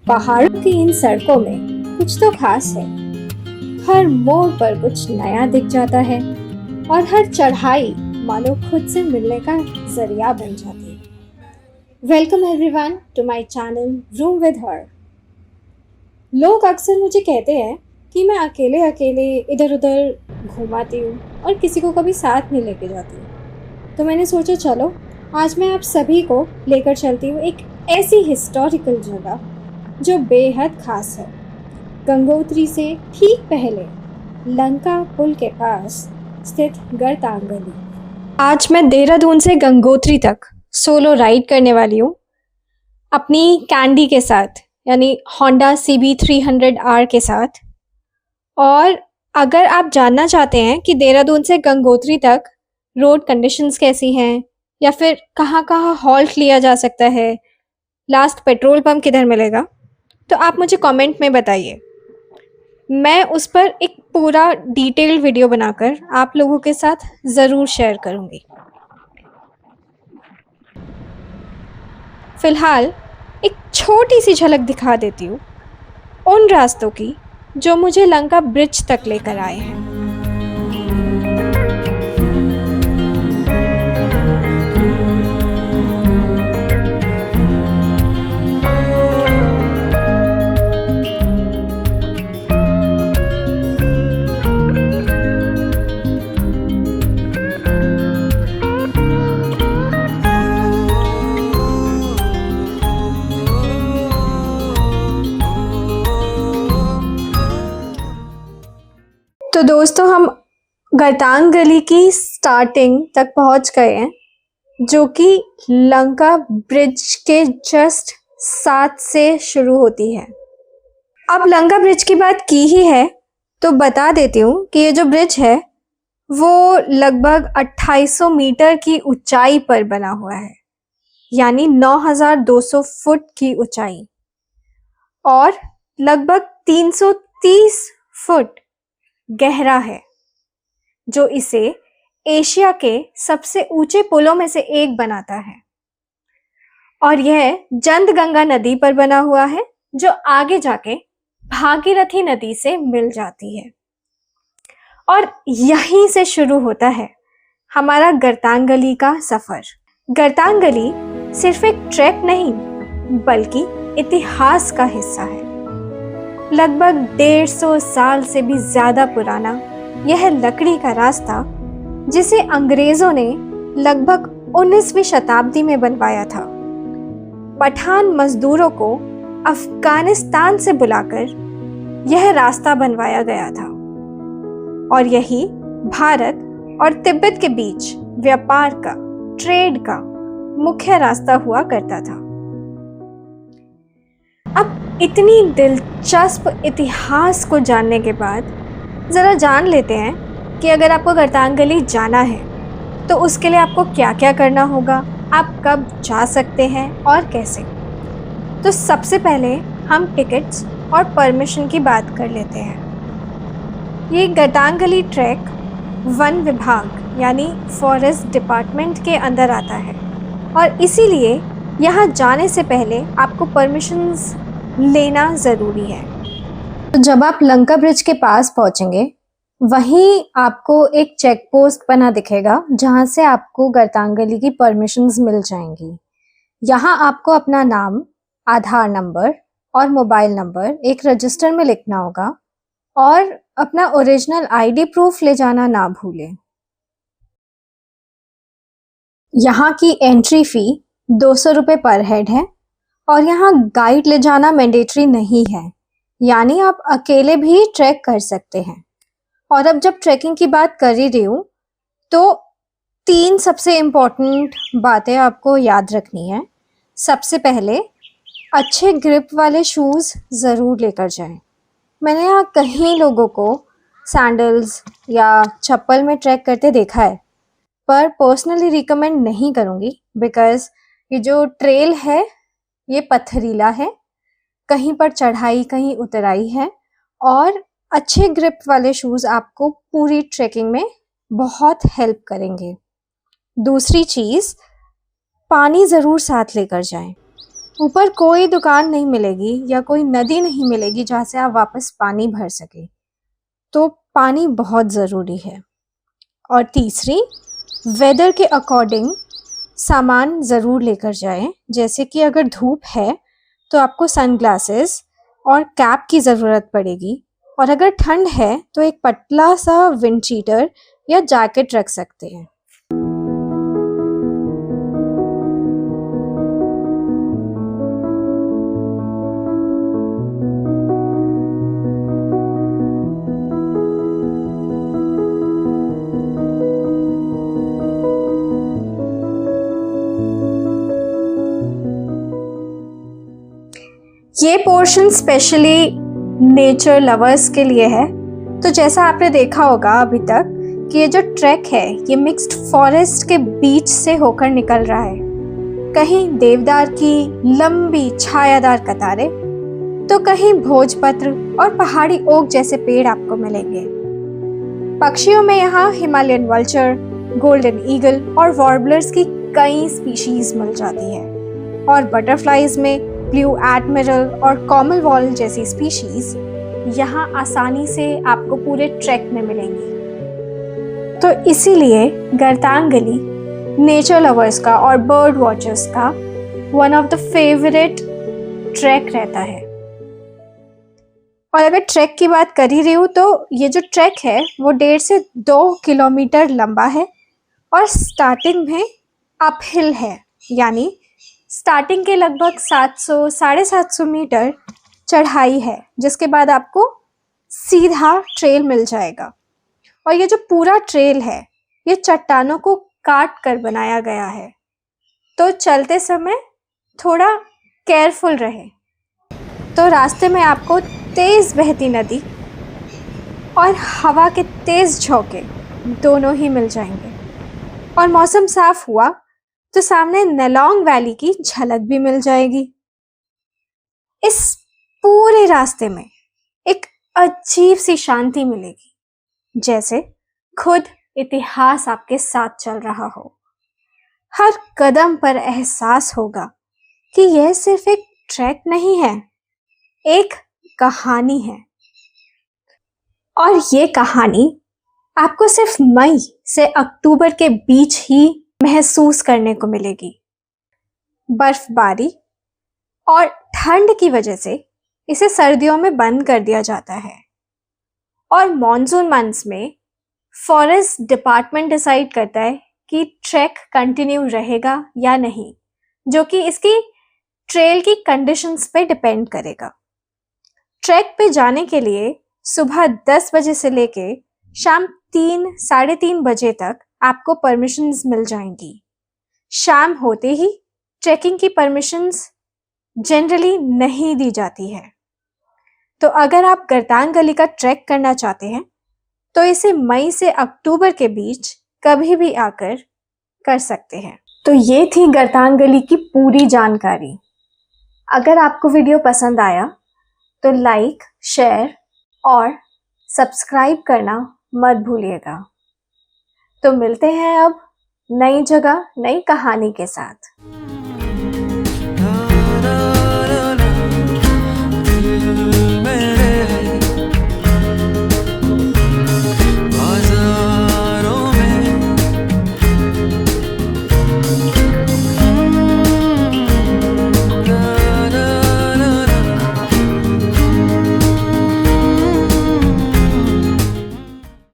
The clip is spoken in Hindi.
पहाड़ों की इन सड़कों में कुछ तो खास है। हर मोड़ पर कुछ नया दिख जाता है और हर चढ़ाई मानो खुद से मिलने का जरिया बन जाती है। Welcome everyone to my channel room with her. लोग अक्सर मुझे कहते हैं कि मैं अकेले अकेले इधर उधर घुमाती हूँ और किसी को कभी साथ नहीं लेके जाती हूँ। तो मैंने सोचा चलो आज मैं आप सभी को लेकर चलती हूँ एक ऐसी हिस्टोरिकल जगह जो बेहद खास है। गंगोत्री से ठीक पहले लंका पुल के पास स्थित गर्तांगली। आज मैं देहरादून से गंगोत्री तक सोलो राइड करने वाली हूँ अपनी कैंडी के साथ, यानी होंडा CB300R के साथ। और अगर आप जानना चाहते हैं कि देहरादून से गंगोत्री तक रोड कंडीशंस कैसी हैं या फिर कहाँ कहाँ हॉल्ट लिया जा सकता है, लास्ट पेट्रोल पंप किधर मिलेगा, तो आप मुझे कमेंट में बताइए। मैं उस पर एक पूरा डिटेल्ड वीडियो बनाकर आप लोगों के साथ ज़रूर शेयर करूँगी। फ़िलहाल एक छोटी सी झलक दिखा देती हूँ उन रास्तों की जो मुझे लंका ब्रिज तक लेकर आए हैं। तो दोस्तों, हम गर्तांगली की स्टार्टिंग तक पहुंच गए हैं, जो कि लंका ब्रिज के जस्ट साथ से शुरू होती है। अब लंका ब्रिज की बात की ही है तो बता देती हूँ कि ये जो ब्रिज है वो लगभग 2800 मीटर की ऊंचाई पर बना हुआ है, यानी 9200 फुट की ऊंचाई, और लगभग 330 फुट गहरा है, जो इसे एशिया के सबसे ऊंचे पुलों में से एक बनाता है। और यह जंतगंगा नदी पर बना हुआ है, जो आगे जाके भागीरथी नदी से मिल जाती है। और यहीं से शुरू होता है हमारा गर्तांगली का सफर। गर्तांगली सिर्फ एक ट्रैक नहीं बल्कि इतिहास का हिस्सा है। लगभग 150 साल से भी ज्यादा पुराना यह लकड़ी का रास्ता, जिसे अंग्रेजों ने लगभग 19वीं शताब्दी में बनवाया था, पठान मजदूरों को अफगानिस्तान से बुलाकर यह रास्ता बनवाया गया था और यही भारत और तिब्बत के बीच व्यापार का, ट्रेड का मुख्य रास्ता हुआ करता था। अब इतनी दिलचस्प इतिहास को जानने के बाद ज़रा जान लेते हैं कि अगर आपको गर्तांगली जाना है तो उसके लिए आपको क्या क्या करना होगा, आप कब जा सकते हैं और कैसे। तो सबसे पहले हम टिकट्स और परमिशन की बात कर लेते हैं। ये गर्तांगली ट्रैक वन विभाग यानी फॉरेस्ट डिपार्टमेंट के अंदर आता है और इसीलिए यहाँ जाने से पहले आपको परमिशंस लेना ज़रूरी है। तो जब आप लंका ब्रिज के पास पहुँचेंगे, वहीं आपको एक चेक पोस्ट बना दिखेगा जहाँ से आपको गर्तांगली की परमिशंस मिल जाएंगी। यहाँ आपको अपना नाम, आधार नंबर और मोबाइल नंबर एक रजिस्टर में लिखना होगा और अपना ओरिजिनल ID प्रूफ ले जाना ना भूलें। यहाँ की एंट्री फ़ी 200 रुपये पर हेड है और यहाँ गाइड ले जाना मैंडेटरी नहीं है, यानी आप अकेले भी ट्रैक कर सकते हैं। और अब जब ट्रैकिंग की बात कर ही रही हूँ तो 3 सबसे इम्पोर्टेंट बातें आपको याद रखनी है। सबसे पहले, अच्छे ग्रिप वाले शूज़ ज़रूर लेकर जाएं। मैंने यहाँ कई लोगों को सैंडल्स या चप्पल में ट्रैक करते देखा है, पर पर्सनली रिकमेंड नहीं करूँगी बिकॉज़ ये जो ट्रेल है ये पथरीला है, कहीं पर चढ़ाई कहीं उतराई है, और अच्छे ग्रिप वाले शूज़ आपको पूरी ट्रैकिंग में बहुत हेल्प करेंगे। दूसरी चीज़, पानी ज़रूर साथ लेकर जाएं। ऊपर कोई दुकान नहीं मिलेगी या कोई नदी नहीं मिलेगी जहाँ से आप वापस पानी भर सके, तो पानी बहुत ज़रूरी है। और तीसरी, वेदर के अकॉर्डिंग सामान ज़रूर लेकर जाएं, जैसे कि अगर धूप है तो आपको सनग्लासेस और कैप की ज़रूरत पड़ेगी, और अगर ठंड है तो एक पतला सा विंड चीटर या जैकेट रख सकते हैं। ये पोर्शन स्पेशली नेचर लवर्स के लिए है। तो जैसा आपने देखा होगा अभी तक कि ये जो ट्रैक है ये मिक्स्ड फॉरेस्ट के बीच से होकर निकल रहा है। कहीं देवदार की लंबी छायादार कतारें, तो कहीं भोजपत्र और पहाड़ी ओक जैसे पेड़ आपको मिलेंगे। पक्षियों में यहाँ हिमालयन वल्चर, गोल्डन ईगल और वॉर्बलर्स की कई स्पीशीज मिल जाती है, और बटरफ्लाइज में ब्लू एडमिरल और कॉमन वॉल जैसी स्पीशीज यहाँ आसानी से आपको पूरे ट्रैक में मिलेंगी। तो इसीलिए गर्तांग गली नेचर लवर्स का और बर्ड वॉचर्स का one of the favourite track रहता है। और अगर ट्रैक की बात कर ही रही हूँ तो ये जो ट्रैक है वो 1.5 से 2 किलोमीटर लंबा है, और स्टार्टिंग में अपहिल है, यानी स्टार्टिंग के लगभग 700-750 मीटर चढ़ाई है, जिसके बाद आपको सीधा ट्रेल मिल जाएगा। और ये जो पूरा ट्रेल है ये चट्टानों को काट कर बनाया गया है, तो चलते समय थोड़ा केयरफुल रहे। तो रास्ते में आपको तेज बहती नदी और हवा के तेज झोंके दोनों ही मिल जाएंगे, और मौसम साफ हुआ तो सामने नेलोंग वैली की झलक भी मिल जाएगी। इस पूरे रास्ते में एक अजीब सी शांति मिलेगी, जैसे खुद इतिहास आपके साथ चल रहा हो। हर कदम पर एहसास होगा कि यह सिर्फ एक ट्रैक नहीं है, एक कहानी है। और ये कहानी आपको सिर्फ मई से अक्टूबर के बीच ही महसूस करने को मिलेगी। बर्फबारी और ठंड की वजह से इसे सर्दियों में बंद कर दिया जाता है, और मॉनसून मंथ्स में फॉरेस्ट डिपार्टमेंट डिसाइड करता है कि ट्रैक कंटिन्यू रहेगा या नहीं, जो कि इसकी ट्रेल की कंडीशंस पे डिपेंड करेगा। ट्रैक पे जाने के लिए सुबह 10 बजे से लेके शाम 3-3:30 बजे तक आपको परमिशंस मिल जाएंगी। शाम होते ही ट्रैकिंग की परमिशंस जनरली नहीं दी जाती है। तो अगर आप गर्तांग गली का ट्रैक करना चाहते हैं तो इसे मई से अक्टूबर के बीच कभी भी आकर कर सकते हैं। तो ये थी गर्तांग गली की पूरी जानकारी। अगर आपको वीडियो पसंद आया तो लाइक, शेयर और सब्सक्राइब करना मत भूलिएगा। तो मिलते हैं अब नई जगह नई कहानी के साथ।